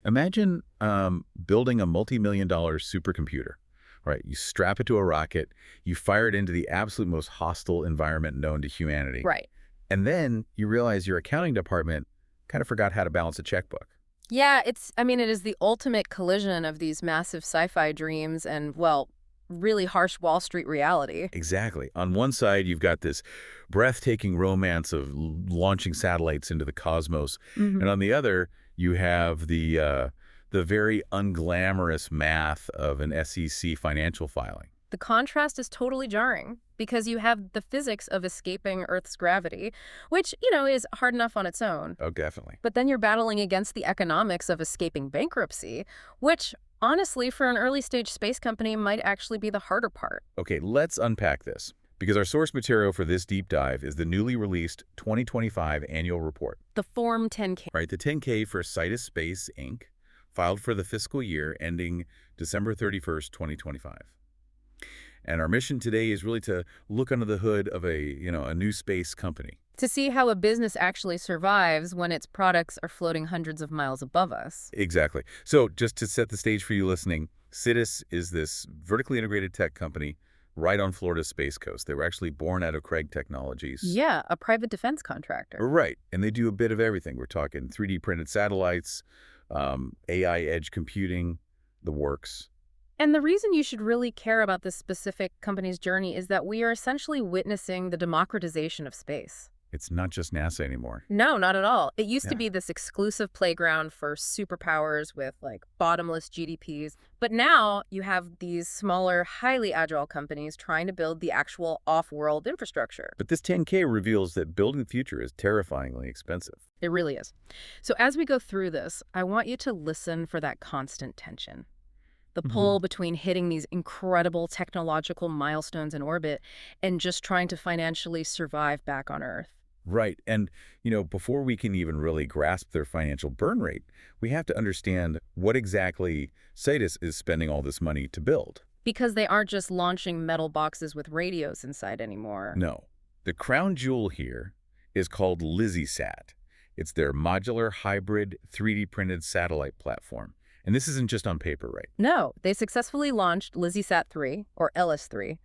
Imagine building a multi-million-dollar supercomputer, right? You strap it to a rocket, you fire it into the absolute most hostile environment known to humanity. Right. And then you realize your accounting department kind of forgot how to balance a checkbook. Yeah, it is the ultimate collision of these massive sci-fi dreams and, well, really harsh Wall Street reality. Exactly. On one side, you've got this breathtaking romance of launching satellites into the cosmos, and Hmm. on the other, you have the very unglamorous math of an SEC financial filing. The contrast is totally jarring because you have the physics of escaping Earth's gravity, which, is hard enough on its own. Oh, definitely. But then you're battling against the economics of escaping bankruptcy, which, honestly, for an early-stage space company might actually be the harder part. Okay, let's unpack this, because our source material for this deep dive is the newly released 2025 annual report, The Form 10K. right? The 10K for Sidus Space, Inc., filed for the fiscal year ending December 31st, 2025. And our mission today is really to look under the hood of a new space company. To see how a business actually survives when its products are floating hundreds of miles above us. Exactly. So just to set the stage for you listening, Sidus is this vertically integrated tech company right on Florida's Space Coast. They were actually born out of Craig Technologies. Yeah, a private defense contractor. Right. And they do a bit of everything. We're talking 3D printed satellites, AI edge computing, the works. And the reason you should really care about this specific company's journey is that we are essentially witnessing the democratization of space. It's not just NASA anymore. No, not at all. It used to Yeah. be this exclusive playground for superpowers with like bottomless GDPs. But now you have these smaller, highly agile companies trying to build the actual off-world infrastructure. But this 10K reveals that building the future is terrifyingly expensive. It really is. So as we go through this, I want you to listen for that constant tension. The pull between hitting these incredible technological milestones in orbit and just trying to financially survive back on Earth. Right. And, before we can even really grasp their financial burn rate, we have to understand what exactly Sidus is spending all this money to build. Because they aren't just launching metal boxes with radios inside anymore. No. The crown jewel here is called LizzieSat. It's their modular hybrid 3D printed satellite platform. And this isn't just on paper, right? No, they successfully launched LizzieSat 3, or LS3,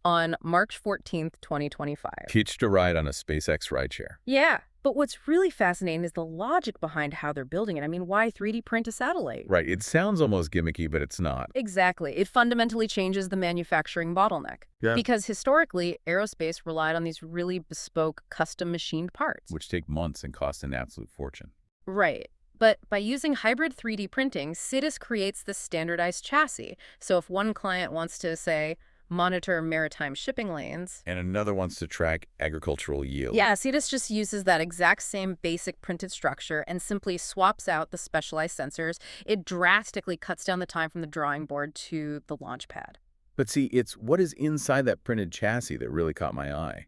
on March 14th, 2025. Hitched a ride on a SpaceX rideshare. Yeah, but what's really fascinating is the logic behind how they're building it. I mean, why 3D print a satellite? Right. It sounds almost gimmicky, but it's not. Exactly. It fundamentally changes the manufacturing bottleneck. Yeah. Because historically, aerospace relied on these really bespoke, custom-machined parts. Which take months and cost an absolute fortune. Right. But by using hybrid 3D printing, Sidus creates this standardized chassis. So if one client wants to, say, monitor maritime shipping lanes. And another wants to track agricultural yield. Yeah, Sidus just uses that exact same basic printed structure and simply swaps out the specialized sensors. It drastically cuts down the time from the drawing board to the launch pad. But see, it's what is inside that printed chassis that really caught my eye.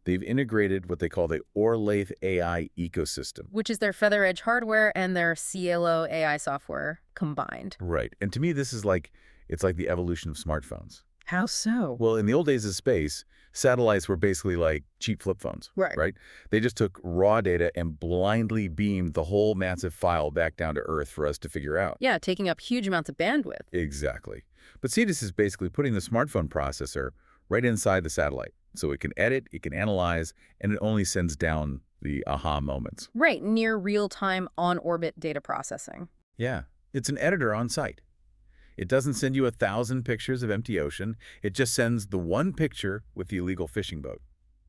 They've integrated what they call the Orlathe AI ecosystem. Which is their Feather Edge hardware and their Cielo AI software combined. Right. And to me, this is it's like the evolution of smartphones. How so? Well, in the old days of space, satellites were basically like cheap flip phones. Right. They just took raw data and blindly beamed the whole massive file back down to Earth for us to figure out. Yeah, taking up huge amounts of bandwidth. Exactly. But Sidus is basically putting the smartphone processor right inside the satellite. So it can edit, it can analyze, and it only sends down the aha moments. Right, near real-time on-orbit data processing. Yeah, it's an editor on site. It doesn't send you 1,000 pictures of empty ocean. It just sends the one picture with the illegal fishing boat.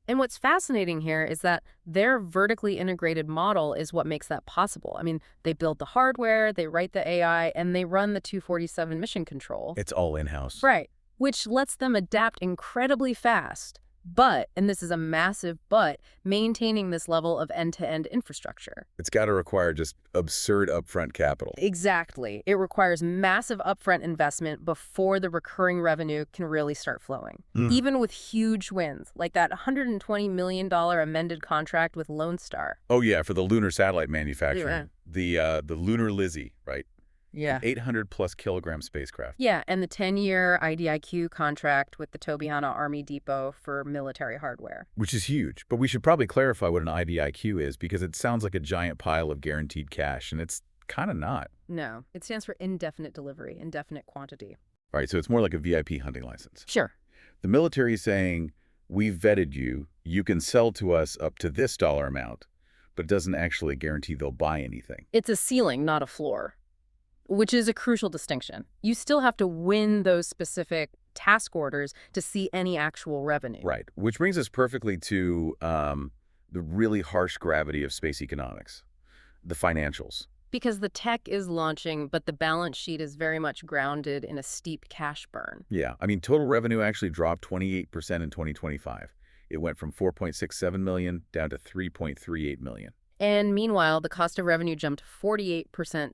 And what's fascinating here is that their vertically integrated model is what makes that possible. I mean, they build the hardware, they write the AI, and they run the 247 mission control. It's all in-house. Right, which lets them adapt incredibly fast. But, and this is a massive but, maintaining this level of end-to-end infrastructure. It's got to require just absurd upfront capital. Exactly. It requires massive upfront investment before the recurring revenue can really start flowing. Even with huge wins, like that $120 million amended contract with Lone Star. Oh, yeah, for the lunar satellite manufacturing. Yeah. The lunar Lizzie, right? Yeah. 800-plus kilogram spacecraft. Yeah, and the 10-year IDIQ contract with the Tobiana Army Depot for military hardware. Which is huge. But we should probably clarify what an IDIQ is, because it sounds like a giant pile of guaranteed cash, and it's kind of not. No, it stands for indefinite delivery, indefinite quantity. All right, so it's more like a VIP hunting license. Sure. The military is saying, we've vetted you, you can sell to us up to this dollar amount, but it doesn't actually guarantee they'll buy anything. It's a ceiling, not a floor, which is a crucial distinction. You still have to win those specific task orders to see any actual revenue. Right, which brings us perfectly to the really harsh gravity of space economics, the financials. Because the tech is launching, but the balance sheet is very much grounded in a steep cash burn. Yeah, I mean, total revenue actually dropped 28% in 2025. It went from 4.67 million down to 3.38 million. And meanwhile, the cost of revenue jumped 48%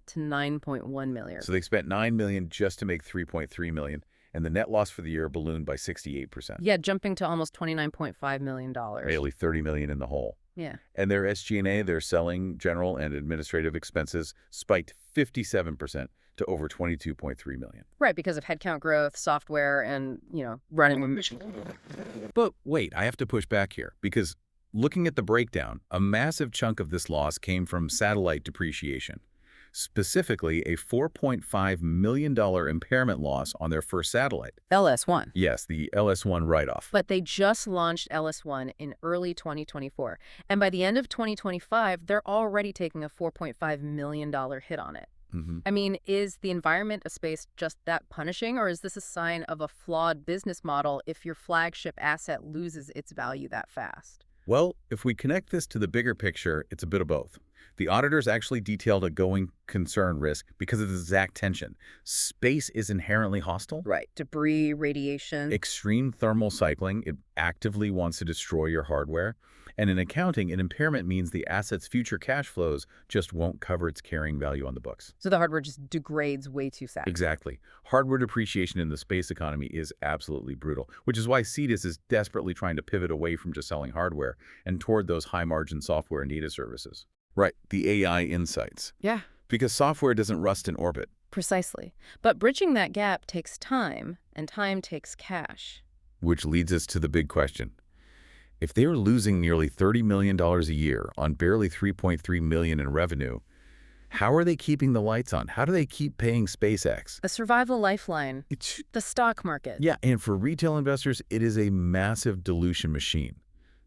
to 9.1 million. So they spent 9 million just to make 3.3 million, and the net loss for the year ballooned by 68%. Yeah, jumping to almost $29.5 million. Nearly 30 million in the hole. Yeah. And their SG&A, their selling, general, and administrative expenses, spiked 57% to over 22.3 million. Right, because of headcount growth, software, and, running a mission. But wait, I have to push back here, because looking at the breakdown, a massive chunk of this loss came from satellite depreciation. Specifically, a $4.5 million impairment loss on their first satellite. LS1. Yes, the LS1 write-off. But they just launched LS1 in early 2024. And by the end of 2025, they're already taking a $4.5 million hit on it. I mean, is the environment of space just that punishing, or is this a sign of a flawed business model if your flagship asset loses its value that fast? Well, if we connect this to the bigger picture, it's a bit of both. The auditors actually detailed a going concern risk because of the exact tension. Space is inherently hostile. Right. Debris, radiation. Extreme thermal cycling, it actively wants to destroy your hardware. And in accounting, an impairment means the asset's future cash flows just won't cover its carrying value on the books. So the hardware just degrades way too fast. Exactly. Hardware depreciation in the space economy is absolutely brutal, which is why Sidus is desperately trying to pivot away from just selling hardware and toward those high-margin software and data services. Right, the AI insights. Yeah. Because software doesn't rust in orbit. Precisely. But bridging that gap takes time, and time takes cash. Which leads us to the big question. If they are losing nearly $30 million a year on barely $3.3 million in revenue, how are they keeping the lights on? How do they keep paying SpaceX? A survival lifeline. The stock market. Yeah, and for retail investors, it is a massive dilution machine.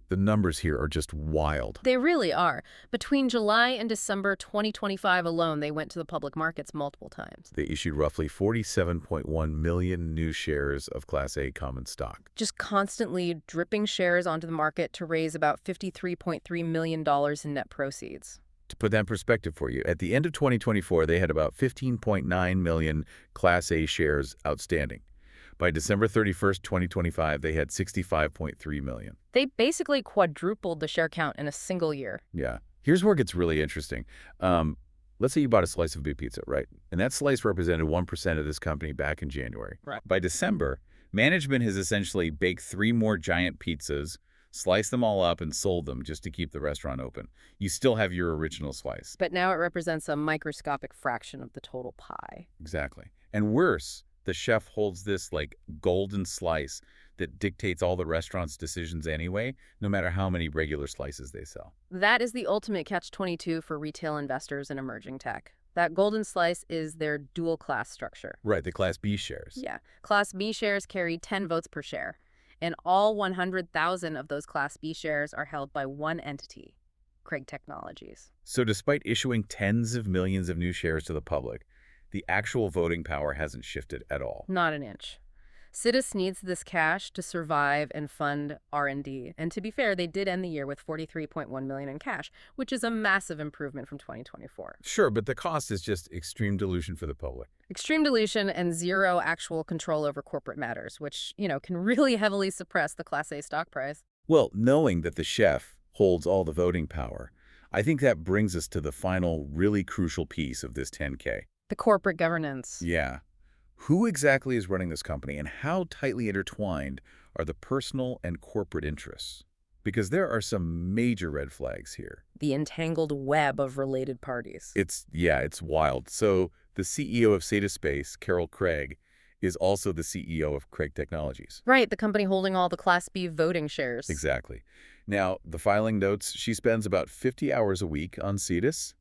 The numbers here are just wild. They really are. Between July and December 2025 alone, they went to the public markets multiple times. They issued roughly 47.1 million new shares of Class A common stock. Just constantly dripping shares onto the market to raise about $53.3 million in net proceeds. To put that in perspective for you, at the end of 2024, they had about 15.9 million Class A shares outstanding. By December 31st, 2025, they had 65.3 million. They basically quadrupled the share count in a single year. Yeah. Here's where it gets really interesting. Let's say you bought a slice of big pizza, right? And that slice represented 1% of this company back in January. Right. By December, management has essentially baked 3 more giant pizzas, sliced them all up, and sold them just to keep the restaurant open. You still have your original slice. But now it represents a microscopic fraction of the total pie. Exactly. And worse, the chef holds this, like, golden slice that dictates all the restaurant's decisions anyway, no matter how many regular slices they sell. That is the ultimate catch-22 for retail investors in emerging tech. That golden slice is their dual-class structure. Right, the Class B shares. Yeah. Class B shares carry 10 votes per share, and all 100,000 of those Class B shares are held by one entity, Craig Technologies. So despite issuing tens of millions of new shares to the public, the actual voting power hasn't shifted at all. Not an inch. Sidus needs this cash to survive and fund R&D. And to be fair, they did end the year with $43.1 million in cash, which is a massive improvement from 2024. Sure, but the cost is just extreme dilution for the public. Extreme dilution and zero actual control over corporate matters, which, can really heavily suppress the Class A stock price. Well, knowing that the chef holds all the voting power, I think that brings us to the final really crucial piece of this 10K. The corporate governance. Yeah. Who exactly is running this company, and how tightly intertwined are the personal and corporate interests? Because there are some major red flags here. The entangled web of related parties. It's wild. So the CEO of Sidus Space, Carol Craig, is also the CEO of Craig Technologies. Right, the company holding all the Class B voting shares. Exactly. Now, the filing notes, she spends about 50 hours a week on Sidus,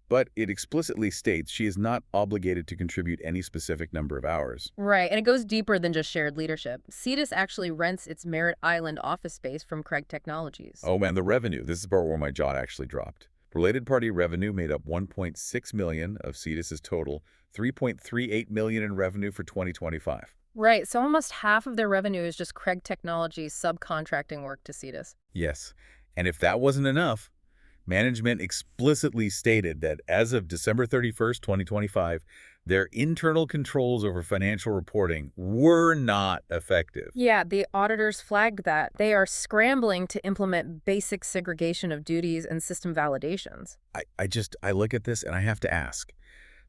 But it explicitly states she is not obligated to contribute any specific number of hours. Right, and it goes deeper than just shared leadership. Sidus actually rents its Merritt Island office space from Craig Technologies. Oh man, the revenue. This is the part where my jaw actually dropped. Related party revenue made up $1.6 million of Sidus's total, $3.38 million in revenue for 2025. Right, so almost half of their revenue is just Craig Technologies subcontracting work to Sidus. Yes. And if that wasn't enough, management explicitly stated that as of December 31st, 2025, their internal controls over financial reporting were not effective. Yeah, the auditors flagged that. They are scrambling to implement basic segregation of duties and system validations. I look at this and I have to ask.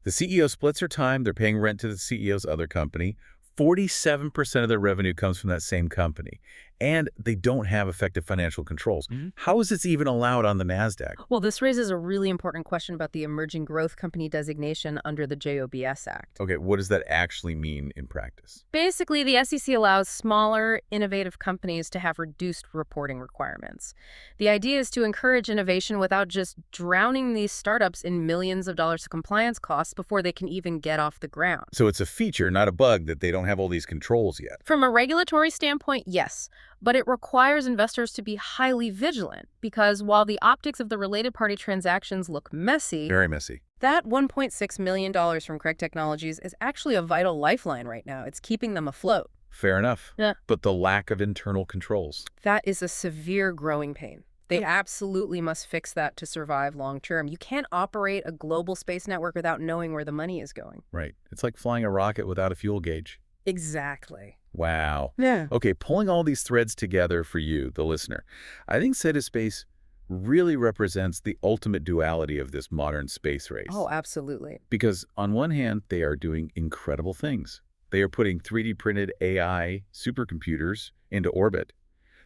The CEO splits her time. They're paying rent to the CEO's other company. 47% of their revenue comes from that same company. And they don't have effective financial controls. How is this even allowed on the NASDAQ? Well, this raises a really important question about the emerging growth company designation under the JOBS Act. Okay, what does that actually mean in practice? Basically, the SEC allows smaller, innovative companies to have reduced reporting requirements. The idea is to encourage innovation without just drowning these startups in millions of dollars of compliance costs before they can even get off the ground. So it's a feature, not a bug, that they don't have all these controls yet. From a regulatory standpoint, yes, but it requires investors to be highly vigilant because while the optics of the related party transactions look messy, Very messy. that $1.6 million from Craig Technologies is actually a vital lifeline right now. It's keeping them afloat. Fair enough. Yeah. But the lack of internal controls. That is a severe growing pain. They absolutely must fix that to survive long term. You can't operate a global space network without knowing where the money is going. Right. It's like flying a rocket without a fuel gauge. Exactly. Wow. Yeah. Okay, pulling all these threads together for you, the listener, I think Sidus Space really represents the ultimate duality of this modern space race. Oh, absolutely. Because on one hand, they are doing incredible things. They are putting 3D printed AI supercomputers into orbit.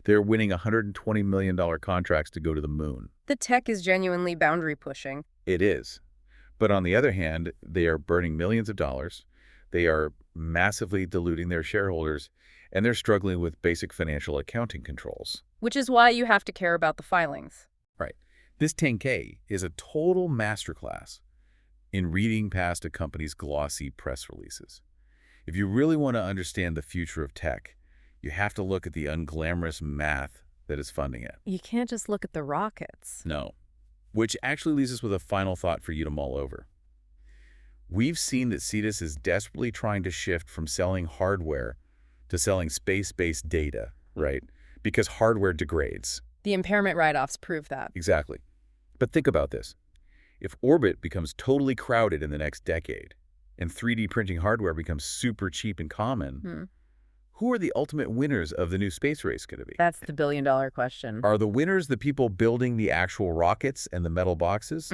They're winning $120 million contracts to go to the moon. The tech is genuinely boundary pushing. It is. But on the other hand, they are burning millions of dollars. They are massively diluting their shareholders, and they're struggling with basic financial accounting controls. Which is why you have to care about the filings. Right. This 10K is a total masterclass in reading past a company's glossy press releases. If you really want to understand the future of tech, you have to look at the unglamorous math that is funding it. You can't just look at the rockets. No. Which actually leaves us with a final thought for you to mull over. We've seen that Sidus is desperately trying to shift from selling hardware to selling space-based data, right? Because hardware degrades. The impairment write-offs prove that. Exactly. But think about this. If orbit becomes totally crowded in the next decade, and 3D printing hardware becomes super cheap and common, who are the ultimate winners of the new space race going to be? That's the billion-dollar question. Are the winners the people building the actual rockets and the metal boxes?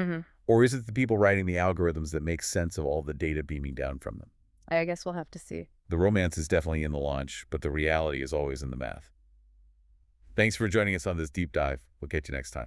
Or is it the people writing the algorithms that make sense of all the data beaming down from them? I guess we'll have to see. The romance is definitely in the launch, but the reality is always in the math. Thanks for joining us on this deep dive. We'll catch you next time.